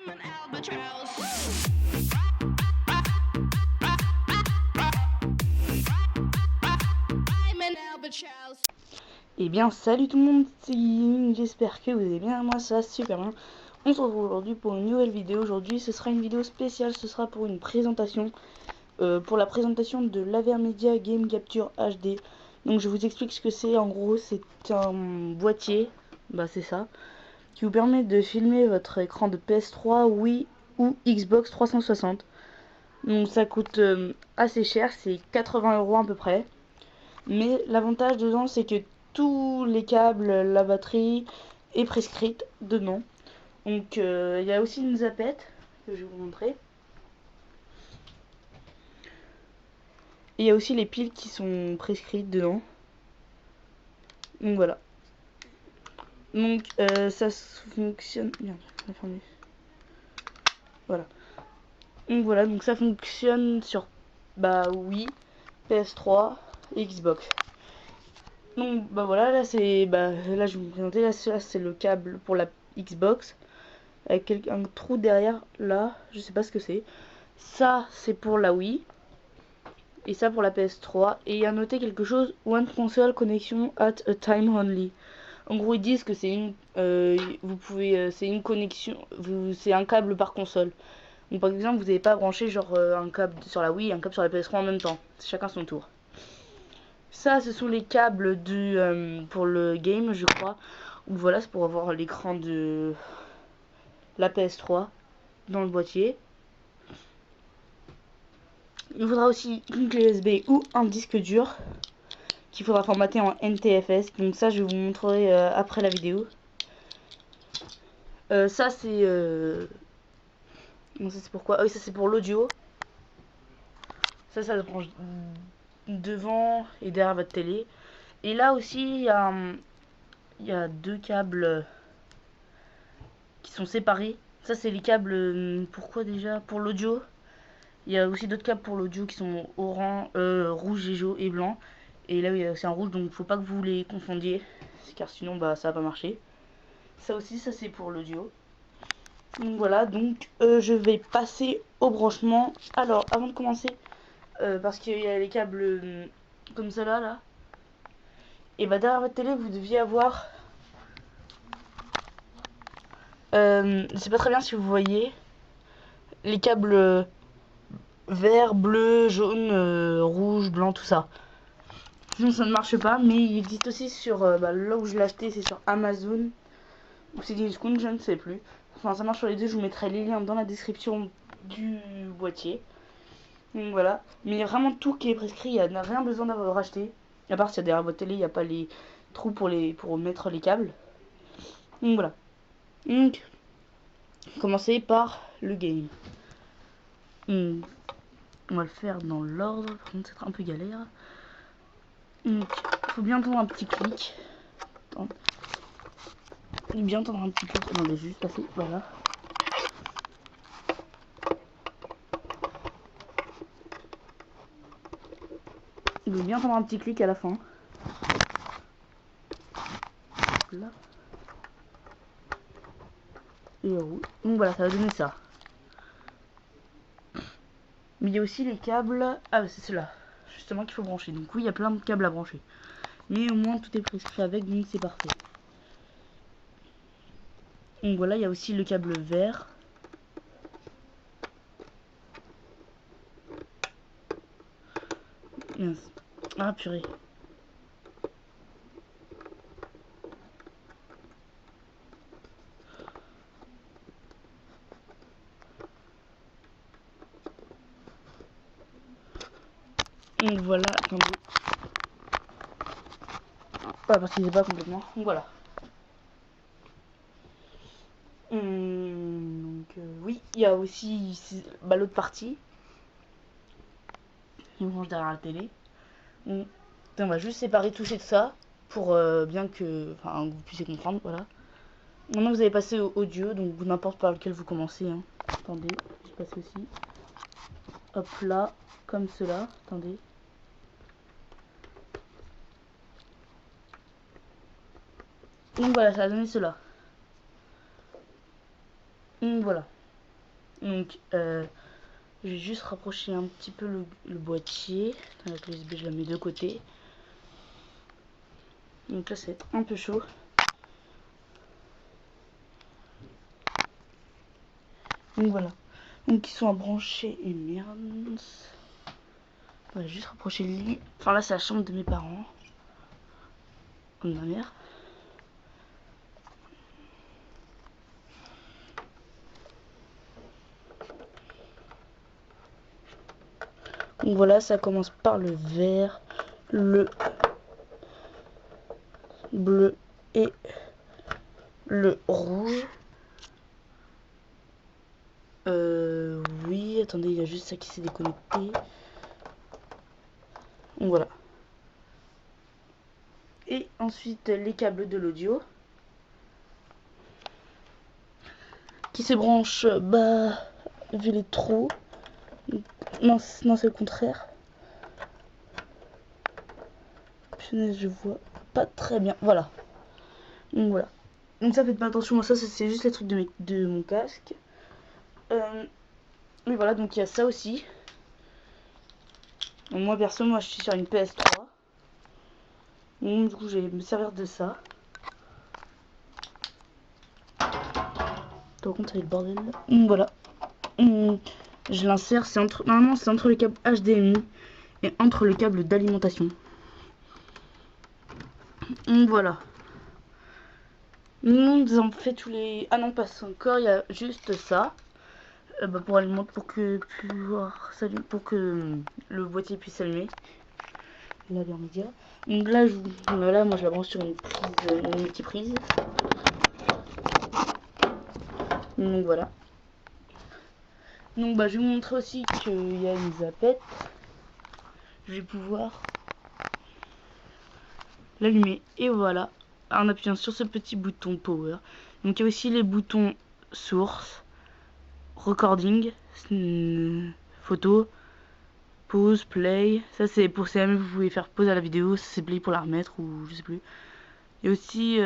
Eh bien salut tout le monde, c'est Guillaume, j'espère que vous allez bien, moi ça va super bien. On se retrouve aujourd'hui pour une nouvelle vidéo. Aujourd'hui ce sera une vidéo spéciale, ce sera pour une présentation, pour la présentation de l'Avermedia Game Capture HD. Donc je vous explique ce que c'est. En gros c'est un boîtier, bah c'est ça, qui vous permet de filmer votre écran de PS3, Wii ou Xbox 360. Donc ça coûte assez cher, c'est 80 € à peu près. Mais l'avantage dedans c'est que tous les câbles, la batterie est prescrite dedans. Donc il y a aussi une zapette que je vais vous montrer. Et il y a aussi les piles qui sont prescrites dedans. Donc voilà. Donc ça fonctionne. Merde, on a fermé. Voilà. Donc voilà, donc ça fonctionne sur Wii, PS3 et Xbox. Donc bah voilà, là c'est là je vais vous présenter, là c'est le câble pour la Xbox avec un trou derrière là, je sais pas ce que c'est. Ça c'est pour la Wii et ça pour la PS3, et il y a noté quelque chose: one console connection at a time only. En gros ils disent que c'est une vous pouvez c'est une connexion, c'est un câble par console. Donc par exemple vous n'avez pas branché genre un câble sur la Wii et un câble sur la PS3 en même temps, c'est chacun son tour. Ça ce sont les câbles pour le game je crois. Ou voilà, c'est pour avoir l'écran de la PS3 dans le boîtier. Il faudra aussi une clé USB ou un disque dur qu'il faudra formater en NTFS. Donc ça je vous montrerai après la vidéo. Ça c'est non, ça c'est pourquoi. Ah oui, ça c'est pour l'audio. Ça se branche devant et derrière votre télé. Et là aussi il y a deux câbles qui sont séparés. Ça c'est les câbles pourquoi déjà, pour l'audio. Il y a aussi d'autres câbles pour l'audio qui sont orange, rouge et jaune et blanc. Et là il y a aussi un rouge, donc il faut pas que vous les confondiez, car sinon ça va pas marcher. Ça aussi, ça c'est pour l'audio. Donc voilà, donc je vais passer au branchement. Alors avant de commencer, parce qu'il y a les câbles comme ça là, et derrière votre télé vous deviez avoir, je sais pas très bien si vous voyez, les câbles vert, bleu, jaune, rouge, blanc, tout ça. Sinon ça ne marche pas, mais il existe aussi sur là où je l'ai acheté, c'est sur Amazon ou c'est Discount, je ne sais plus. Enfin ça marche sur les deux, je vous mettrai les liens dans la description du boîtier. Donc voilà, mais il y a vraiment tout qui est prescrit, il n'y a rien besoin d'avoir racheté. À part si derrière votre télé il n'y a pas les trous pour mettre les câbles. Donc voilà. Donc commencer par le game. On va le faire dans l'ordre, par contre c'est un peu galère. Donc il faut bien entendre un petit clic. Attends. Bien entendre un petit clic. Non, mais juste passer, voilà. Il faut bien entendre un petit clic à la fin. Là. Et roule. Donc voilà, ça va donner ça. Mais il y a aussi les câbles. Ah, c'est cela justement qu'il faut brancher. Donc oui, il y a plein de câbles à brancher. Mais au moins tout est prescrit avec, donc c'est parfait. Donc voilà, il y a aussi le câble vert. Mince. Ah purée. Donc voilà, attendez. Pas parce qu'il n'est pas complètement. Donc voilà. Donc oui, il y a aussi l'autre partie. On range derrière la télé. On va juste séparer toucher de ça pour bien que vous puissiez comprendre. Voilà. Maintenant vous allez passer au audio, donc n'importe par lequel vous commencez. Hein. Attendez, je passe aussi. Hop là, comme cela. Attendez. Donc voilà, ça a donné cela. Donc voilà. Donc je vais juste rapprocher un petit peu le boîtier. La clé USB, je la mets de côté. Donc là, c'est un peu chaud. Donc voilà. Donc ils sont à brancher. Et merde. On va juste rapprocher le lit. Enfin là, c'est la chambre de mes parents. De ma mère. Donc voilà, ça commence par le vert, le bleu et le rouge. Oui, attendez, il y a juste ça qui s'est déconnecté. Donc voilà. Et ensuite les câbles de l'audio qui se branchent, bah, vu les trous. Non, non c'est le contraire. Je vois pas très bien. Voilà. Donc voilà. Donc ça, faites pas attention à ça, c'est juste les trucs de mon casque. Mais voilà, donc il y a ça aussi. Donc moi perso, moi je suis sur une PS3. Donc du coup, je vais me servir de ça. Par contre, c'est le bordel. Donc voilà. Je l'insère, c'est entre, normalement c'est entre le câble HDMI et entre le câble d'alimentation. Donc voilà. Nous avons fait tous les... Ah non, pas encore, il y a juste ça. Bah, pour alimenter, pour que le boîtier puisse s'allumer. La Vermedia. Donc là, voilà, moi je la branche sur une multiprise. Donc voilà. Donc bah je vais vous montrer aussi qu'il y a une zapette. Je vais pouvoir l'allumer. Et voilà. En appuyant sur ce petit bouton power. Donc il y a aussi les boutons source, recording, photo, pause, play. Ça c'est pour si jamais vous pouvez faire pause à la vidéo. Ça c'est play pour la remettre ou je sais plus. Il y a aussi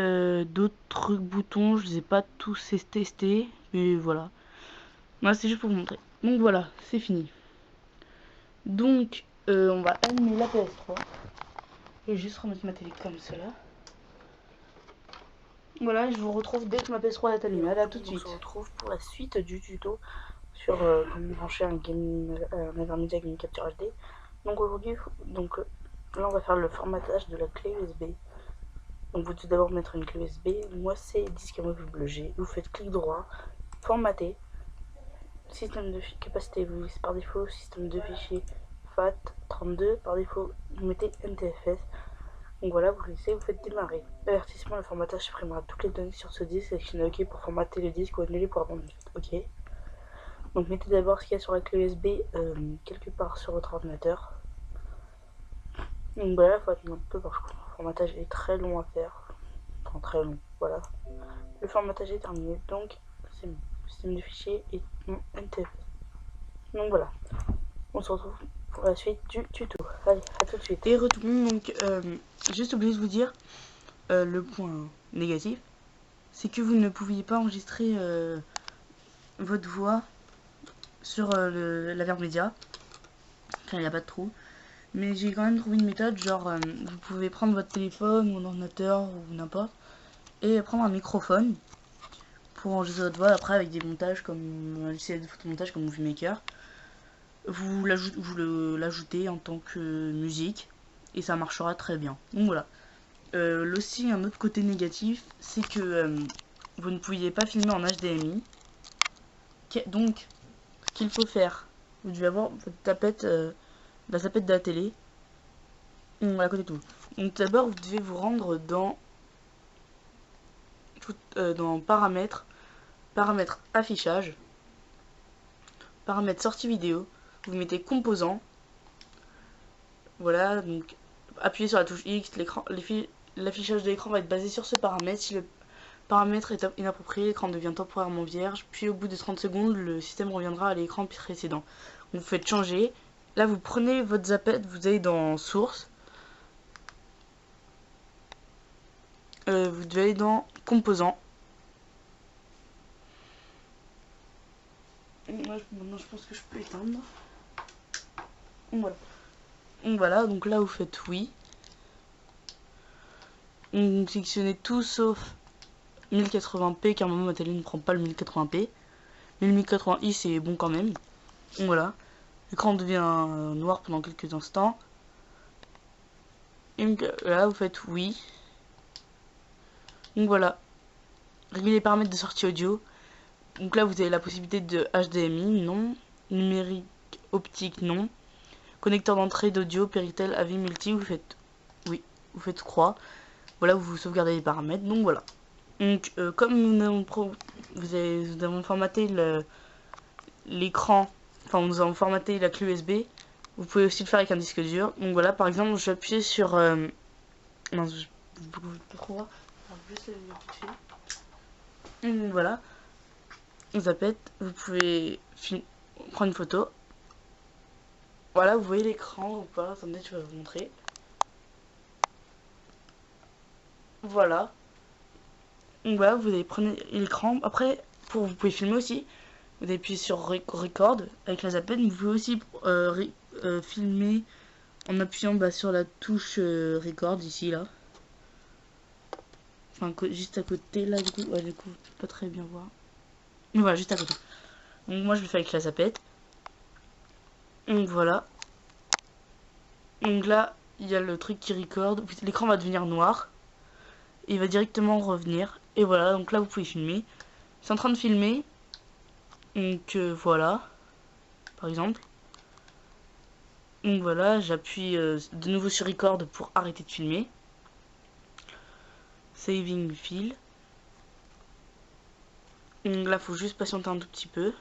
d'autres boutons. Je les ai pas tous testés. Mais voilà. Moi c'est juste pour vous montrer. Donc voilà, c'est fini. Donc on va allumer la PS3. Et juste remettre ma télé comme cela. Voilà, je vous retrouve dès que ma PS3 est allumée. Allez, à tout de suite. On se retrouve pour la suite du tuto sur comment brancher un Avermedia Gaming Capture HD. Donc aujourd'hui, là on va faire le formatage de la clé USB. Donc vous devez d'abord mettre une clé USB. Moi c'est disque amovible G. Vous faites clic droit, formater, système de capacité, vous laissez par défaut système de fichiers FAT32. Par défaut, vous mettez NTFS. Donc voilà, vous laissez, vous faites démarrer. Avertissement, le formatage supprimera toutes les données sur ce disque. Sélectionnez OK pour formater le disque ou annuler pour abandonner. OK. Donc mettez d'abord ce qu'il y a sur la clé USB quelque part sur votre ordinateur. Donc voilà, il faut attendre un peu parce que le formatage est très long à faire. Enfin très long, voilà. Le formatage est terminé, donc c'est bon. Le système de fichiers est mon NTFS. Donc voilà, on se retrouve pour la suite du tuto. Allez, à tout de suite. Et retournons donc, juste oublié de vous dire, le point négatif, c'est que vous ne pouviez pas enregistrer votre voix sur l'Avermedia, car il n'y a pas de trou. Mais j'ai quand même trouvé une méthode, genre vous pouvez prendre votre téléphone ou un ordinateur ou n'importe, et prendre un microphone pour enregistrer votre voix après avec des montages comme un logiciel de photomontage comme Movie Maker. Vous l'ajoutez en tant que musique et ça marchera très bien. Donc voilà. Aussi un autre côté négatif, c'est que vous ne pouviez pas filmer en HDMI. Donc ce qu'il faut faire, vous devez avoir votre tapette, la tapette de la télé. À côté de tout. Donc d'abord vous devez vous rendre dans paramètres, paramètres affichage, paramètres sortie vidéo. Vous mettez composants. Voilà, donc appuyez sur la touche X, l'affichage de l'écran va être basé sur ce paramètre. Si le paramètre est inapproprié, l'écran devient temporairement vierge, puis au bout de 30 secondes, le système reviendra à l'écran précédent. Vous faites changer. Là, vous prenez votre zapette, vous allez dans source. Vous devez aller dans composants. Maintenant je pense que je peux éteindre. Voilà. Donc voilà, donc là vous faites oui. Donc sélectionnez tout sauf 1080p car ma télé ne prend pas le 1080p. Mais le 1080i c'est bon quand même. Donc voilà. L'écran devient noir pendant quelques instants. Et donc là vous faites oui. Donc voilà. Régler les paramètres de sortie audio. Donc là vous avez la possibilité de HDMI, non. Numérique optique, non. Connecteur d'entrée d'audio, Péritel, AV multi, vous faites oui, vous faites croix. Voilà, vous sauvegardez les paramètres. Donc voilà. Donc comme nous avons formaté l'écran, enfin nous avons formaté la clé USB, vous pouvez aussi le faire avec un disque dur. Donc voilà, par exemple, je vais appuyer sur mince, je peux trop voir. Juste donc voilà, vous appelle, vous pouvez prendre une photo. Voilà, vous voyez l'écran ou pas? Attendez, je vais vous montrer. Voilà. Donc voilà, vous allez prendre l'écran. Après, vous pouvez filmer aussi. Vous appuyez sur record avec la zapette. Vous pouvez aussi filmer en appuyant sur la touche record ici là. Enfin juste à côté là du coup. Ouais, du coup, je peux pas très bien voir. Mais voilà, juste à côté. Donc moi je le fais avec la zapette. Donc voilà. Donc là, il y a le truc qui record. L'écran va devenir noir. Et il va directement revenir. Et voilà, donc là vous pouvez filmer. C'est en train de filmer. Donc voilà. Par exemple. Donc voilà, j'appuie de nouveau sur record pour arrêter de filmer. Saving file. Donc là, faut juste patienter un tout petit peu.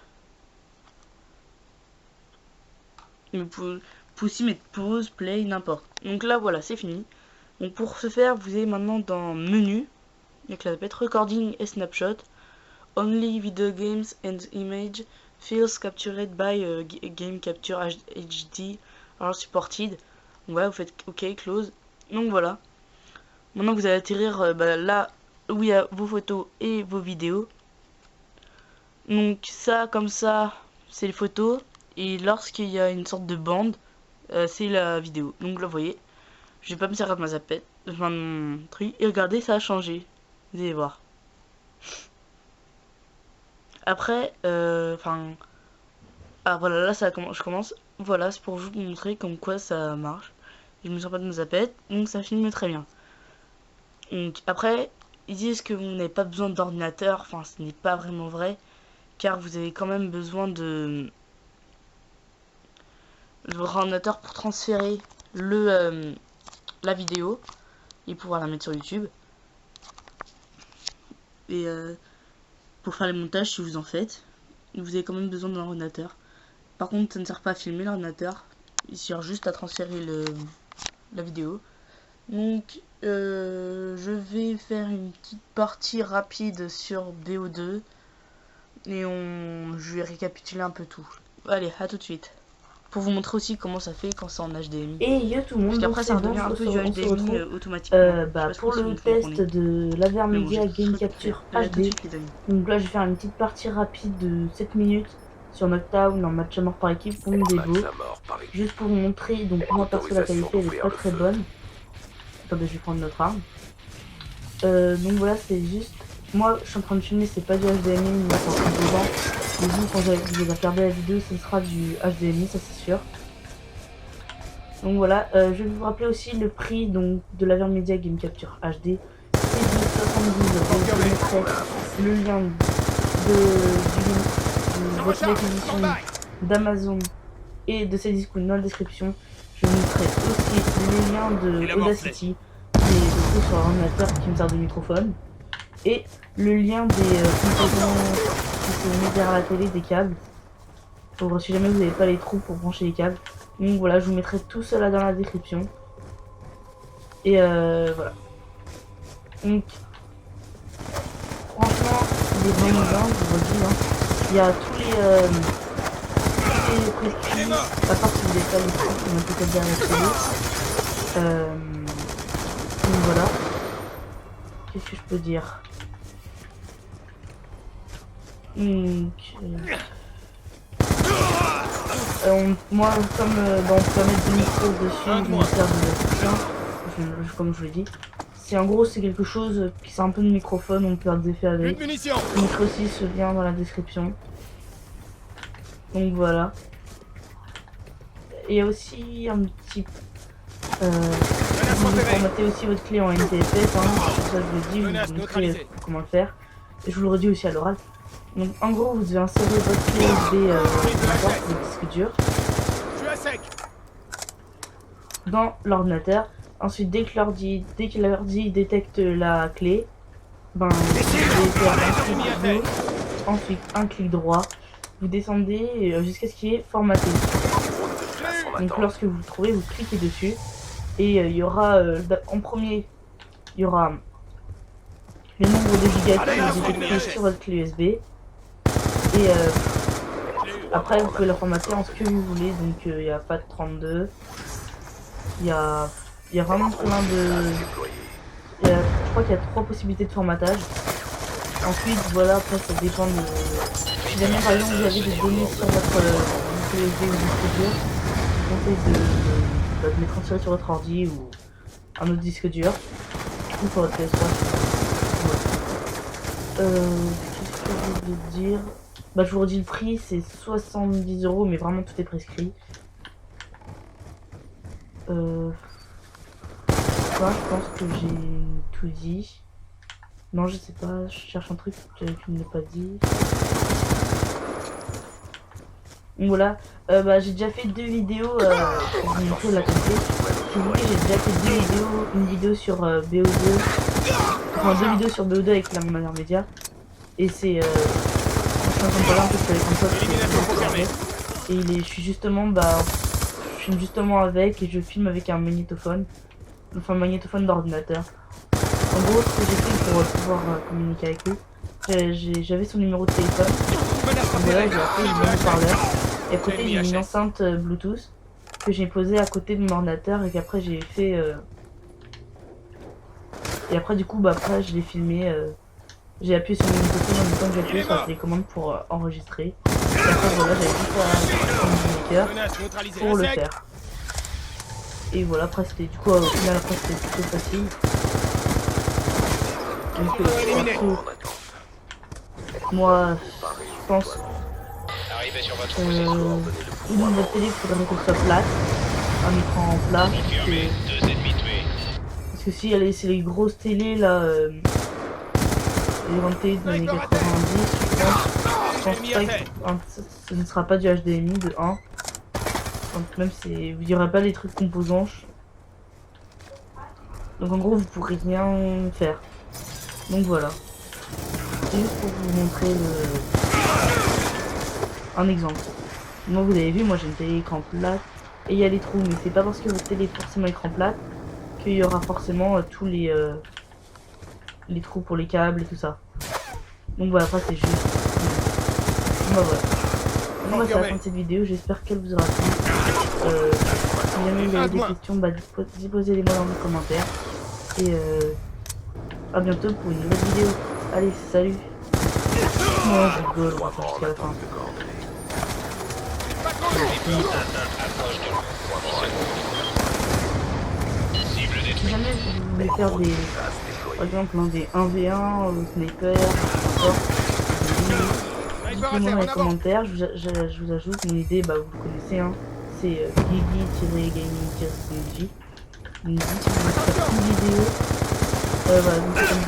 Vous pouvez aussi mettre pause, play, n'importe. Donc là, voilà, c'est fini. Donc pour ce faire, vous allez maintenant dans menu, avec la zapette recording et snapshot. Only video games and image files captured by game capture HD are supported. Donc voilà, vous faites OK, close. Donc voilà. Maintenant vous allez atterrir là où il y a vos photos et vos vidéos. Donc ça, comme ça, c'est les photos. Et lorsqu'il y a une sorte de bande, c'est la vidéo. Donc là, vous voyez, je vais pas me servir de ma zapette, enfin de mon truc. Et regardez, ça a changé. Vous allez voir. Après, ah voilà, là ça commence. Je commence. Voilà, c'est pour vous montrer comme quoi ça marche. Je me sers pas de ma zapette, donc ça filme très bien. Donc après, ils disent que vous n'avez pas besoin d'ordinateur. Enfin, ce n'est pas vraiment vrai, car vous avez quand même besoin de votre ordinateur pour transférer la vidéo et pouvoir la mettre sur YouTube. Et pour faire les montages, si vous en faites, vous avez quand même besoin d'un ordinateur. Par contre, ça ne sert pas à filmer l'ordinateur, il sert juste à transférer la vidéo. Donc, je vais faire une petite partie rapide sur BO2 et je vais récapituler un peu tout. Allez, à tout de suite. Pour vous montrer aussi comment ça fait quand c'est en HDMI. Et yo tout le monde, parce qu'après ça redevient un peu du HDMI automatiquement. Pour le test de l'Avermedia Game Capture HD. Donc là je vais faire une petite partie rapide de 7 minutes sur Knockdown en match à mort par équipe pour une démo. Juste pour vous montrer, donc moi perso la qualité elle est pas très bonne. Attendez, je vais prendre notre arme. Donc voilà, c'est juste, moi je suis en train de filmer, c'est pas du HDMI, mais c'est en train de devant. Et vous, quand vous allez regarder la vidéo, ce sera du HDMI, ça c'est sûr. Donc voilà, je vais vous rappeler aussi le prix donc, de l'Avermedia Game Capture HD. C'est de 72 €. Je vous mettrai le lien de votre acquisition d'Amazon et de ces discounts dans la description. Je vous mettrai aussi le lien de Audacity, qui est sur l'ordinateur qui me sert de microphone. Et le lien des composants qui se mettent derrière la télé, des câbles. Pour si jamais vous n'avez pas les trous pour brancher les câbles. Donc voilà, je vous mettrai tout cela dans la description. Et voilà. Donc, franchement, il est vraiment bien, je vous le dis. Hein. Il y a tous les prescrits, à part si vous n'avez pas les trous, on peut peut-être derrière la télé. Donc voilà. Qu'est-ce que je peux dire? Donc, Moi, comme on peut mettre des micros dessus, on peut faire des soutiens, comme je vous l'ai dit. C'est en gros, c'est quelque chose qui c'est un peu de microphone, on peut faire des effets avec. Je mettrai aussi ce lien dans la description. Donc voilà. Et aussi un petit... vous formatez aussi votre clé en NTFS, hein, ça je vous l'ai dit, je vais vous montrer comment le faire. Et je vous le redis aussi à l'oral. Donc en gros, vous devez insérer votre clé USB dans le disque dur dans l'ordinateur. Ensuite, dès que l'ordi détecte la clé, ben, vous allez faire un clic gauche, ensuite un clic droit. Vous descendez jusqu'à ce qu'il y ait formaté. Donc lorsque vous le trouvez, vous cliquez dessus. Et il y aura en premier, il y aura le nombre de gigas que vous détectez sur votre clé USB. Et après, vous pouvez la formater en ce que vous voulez. Donc il n'y a pas de 32. Il y a vraiment plein de... je crois qu'il y a 3 possibilités de formatage. Ensuite, voilà, après ça dépend de... Si jamais par exemple vous avez des données sur votre USB ou disque dur, vous conseille de les transférer sur votre ordi ou un autre disque dur ou sur votre PS3. Qu'est-ce que je voulais dire? Bah je vous redis le prix, c'est 70 €, mais vraiment tout est prescrit. Là, je pense que j'ai tout dit. Non, je sais pas, je cherche un truc que tu ne l'as pas dit. Donc voilà, bah, j'ai déjà fait 2 vidéos pour vous montrer la qualité. Si vous voulez, j'ai déjà fait 2 vidéos, une vidéo sur BO2, enfin 2 vidéos sur BO2 avec la manière média. Et c'est franchement comme pas là, en fait, avec un pote, et je suis justement, bah, je filme justement avec et je filme avec un magnétophone, enfin un magnétophone d'ordinateur. En gros, ce que j'ai fait pour pouvoir communiquer avec lui, j'avais son numéro de téléphone. Donc voilà, j'ai appelé le haut-parleur. Et à côté, j'ai mis une enceinte Bluetooth que j'ai posée à côté de mon ordinateur et qu'après j'ai fait. Et après, du coup, bah, après, je l'ai filmé. J'ai appuyé sur mon téléphone en même temps que j'ai appuyé sur la télécommande pour enregistrer. Et après, voilà, j'avais juste à communiquer pour le faire. Et voilà, après, c'était du coup, au final, après, c'était plutôt facile. Donc, moi, je pense votre télé, il faudrait qu'elle soit plate, un écran plat. Parce que si c'est les grosses télés là, les grandes télés des années 90, je pense pas que ce ne sera pas du HDMI de 1. Donc même il n'y aura pas les trucs composants. Donc en gros, vous pourrez rien faire. Donc voilà. C'est juste pour vous montrer un exemple. Moi, vous avez vu, moi j'ai une télé écran plate et il y a les trous, mais c'est pas parce que votre télé est forcément écran plate qu'il y aura forcément tous les trous pour les câbles et tout ça. Donc voilà, après c'est juste. Bah voilà. Donc c'est la fin de cette vidéo, j'espère qu'elle vous aura plu. Si jamais vous avez des questions, bah posez-les-moi dans les commentaires. Et à bientôt pour une nouvelle vidéo. Allez, salut. Non, je rigole, on va faire jusqu'à la fin. Si jamais vous voulez faire des, par exemple, des 1v1 au sniper, dites-moi dans les commentaires, je vous ajoute mon idée, bah vous le connaissez, hein, c'est Gigi-Gaming-Strategy. Vous me dites si vous voulez faire une vidéo, voilà, donc c'est comme vous.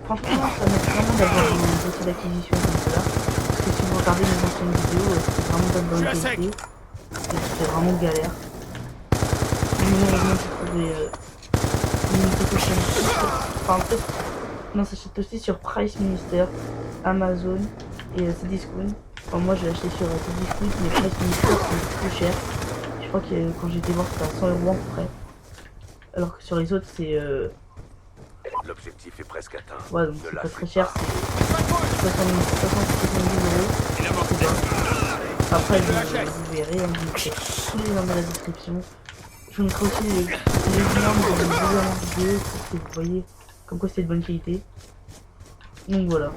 Franchement, ça m'aide vraiment d'avoir un dossier d'acquisition comme cela. Parce que si vous regardez mes anciennes vidéos, c'est vraiment pas de bonne qualité. C'est vraiment galère. Malheureusement, j'ai trouvé une photo enfin, peut-être. Non, ça s'achète aussi sur Price Minister, Amazon et Cdiscount. Enfin, moi j'ai acheté sur Cdiscount, mais Price Minister c'est plus cher. Je crois que quand j'étais voir, c'était à 100 € à peu près. Alors que sur les autres, c'est. L'objectif est presque atteint. Ouais, donc c'est pas très cher, c'est 70 €. Après, vous verrez, hein, vous mettez tous les liens dans la description. Je Je vous mettrai aussi les liens de mes vidéos pour que vous voyez comme quoi c'est de bonne qualité. Donc voilà.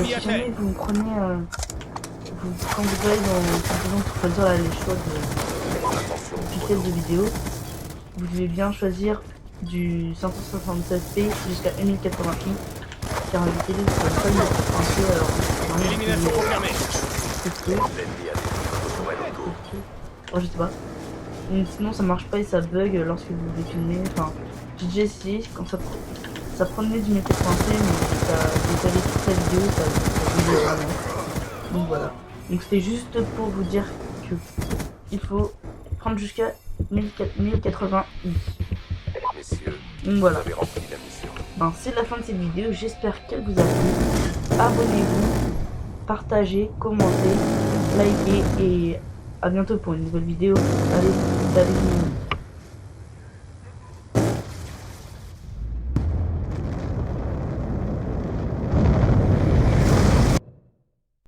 Si jamais vous prenez quand vous allez pour choisir les choix de pixels de vidéo, vous devez bien choisir du 576p jusqu'à 1080i car la télé ça va pas le penser alors Élimination confirmée. Oh, je sais pas. Sinon ça marche pas et ça bug lorsque vous les filmez. Enfin, j'ai déjà essayé quand ça prenait du 1080p mais ça détalait toute la vidéo, ça bugait vraiment. Donc voilà. Donc c'était juste pour vous dire que il faut prendre jusqu'à 1080i. Messieurs, Donc voilà. vous avez rempli la mission. Ben, c'est la fin de cette vidéo, j'espère qu'elle vous a plu. Abonnez-vous, partagez, commentez, likez et à bientôt pour une nouvelle vidéo. Allez, salut.